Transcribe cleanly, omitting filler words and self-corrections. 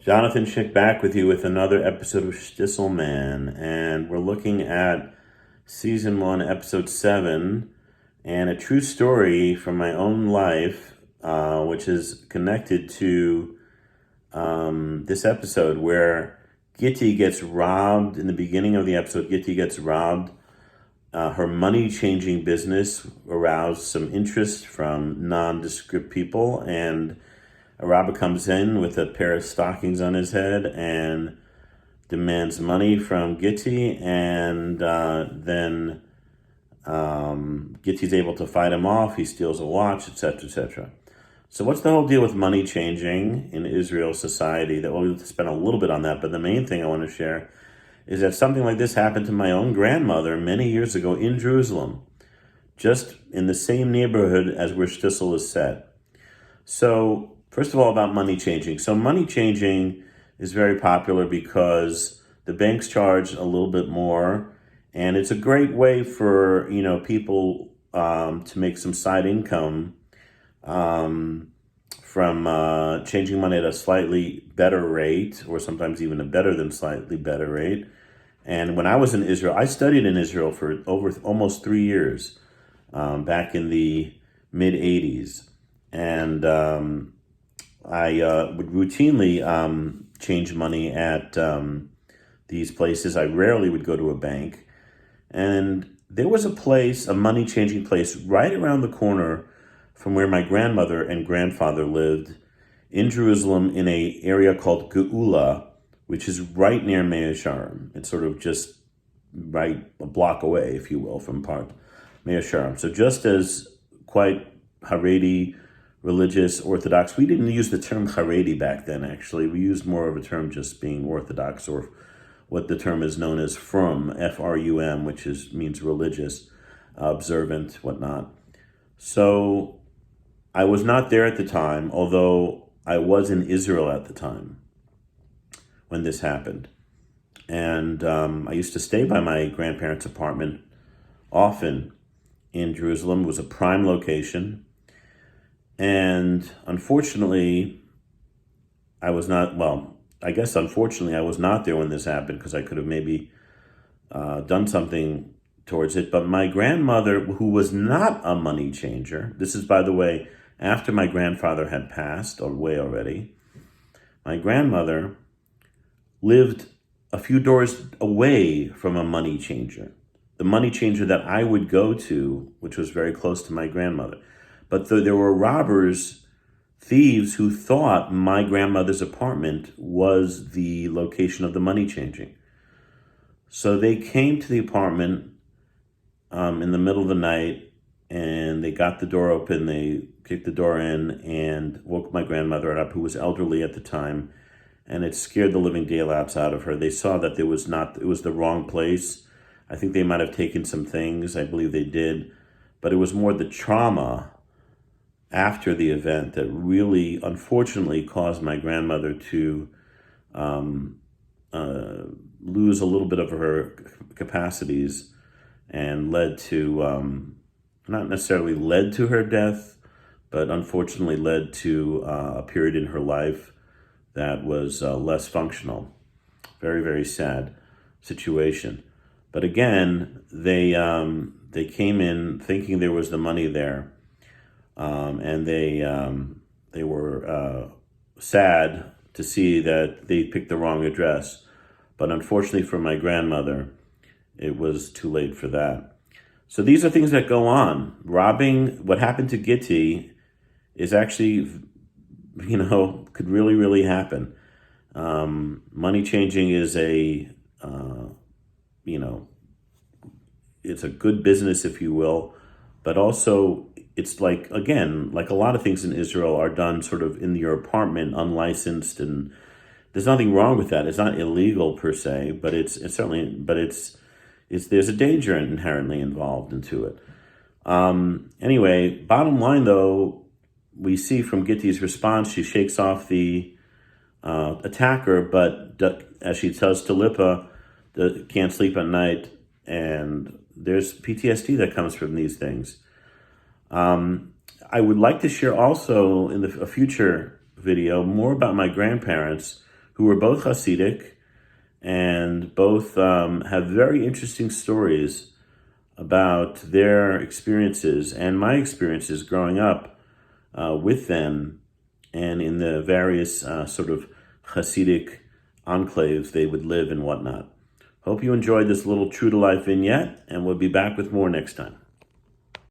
Jonathan Schick back with you with another episode of Shtisel Man, and we're looking at Season 1, Episode 7, and a true story from my own life, which is connected to this episode where Gitty gets robbed. In the beginning of the episode, Gitty gets robbed. Her money-changing business aroused some interest from nondescript people, and a robber comes in with a pair of stockings on his head and demands money from Gitty, and then Gitty's able to fight him off. He steals a watch, etc., etc. So what's the whole deal with money changing in Israel society? That we'll spend a little bit on that, but the main thing I want to share is that something like this happened to my own grandmother many years ago in Jerusalem, just in the same neighborhood as where Shtisel is set. So first of all, about money changing. So money changing is very popular because the banks charge a little bit more, and it's a great way for people to make some side income from changing money at a slightly better rate, or sometimes even a better than slightly better rate. And when I was in Israel, I studied in Israel for over almost 3 years, back in the mid 80s, and I would routinely change money at these places. I rarely would go to a bank. And there was a place, a money-changing place, right around the corner from where my grandmother and grandfather lived in Jerusalem, in an area called Geula, which is right near Mea Shearim. It's sort of just right a block away, if you will, from part Mea Shearim. So just as quite Haredi, religious, Orthodox. We didn't use the term Haredi back then, actually. We used more of a term just being Orthodox, or what the term is known as Frum, F-R-U-M, which means religious, observant, whatnot. So I was not there at the time, although I was in Israel at the time when this happened. And I used to stay by my grandparents' apartment often in Jerusalem. It was a prime location. And unfortunately, unfortunately, I was not there when this happened, because I could have maybe done something towards it. But my grandmother, who was not a money changer, this is, by the way, after my grandfather had passed away already, my grandmother lived a few doors away from a money changer. The money changer that I would go to, which was very close to my grandmother. But there were robbers, thieves, who thought my grandmother's apartment was the location of the money changing. So they came to the apartment in the middle of the night, and they got the door open. They kicked the door in and woke my grandmother up, who was elderly at the time, and it scared the living daylights out of her. They saw that it was the wrong place. I think they might have taken some things. I believe they did. But it was more the trauma after the event that really, unfortunately, caused my grandmother to lose a little bit of her capacities, and led to, not necessarily led to her death, but unfortunately led to a period in her life that was less functional. Very, very sad situation. But again, they came in thinking there was the money there. And they were sad to see that they picked the wrong address. But unfortunately for my grandmother, it was too late for that. So these are things that go on. Robbing, what happened to Gitty is actually, could really, really happen. Money changing is it's a good business, if you will, but also it's like a lot of things in Israel are done sort of in your apartment, unlicensed, and there's nothing wrong with that. It's not illegal per se, but it's there's a danger inherently involved into it. Anyway, bottom line though, we see from Gitty's response, she shakes off the attacker, but as she tells Talipa, can't sleep at night, and there's PTSD that comes from these things. I would like to share also in a future video more about my grandparents, who are both Hasidic and both have very interesting stories about their experiences and my experiences growing up with them and in the various sort of Hasidic enclaves they would live and whatnot. Hope you enjoyed this little true to life vignette, and we'll be back with more next time.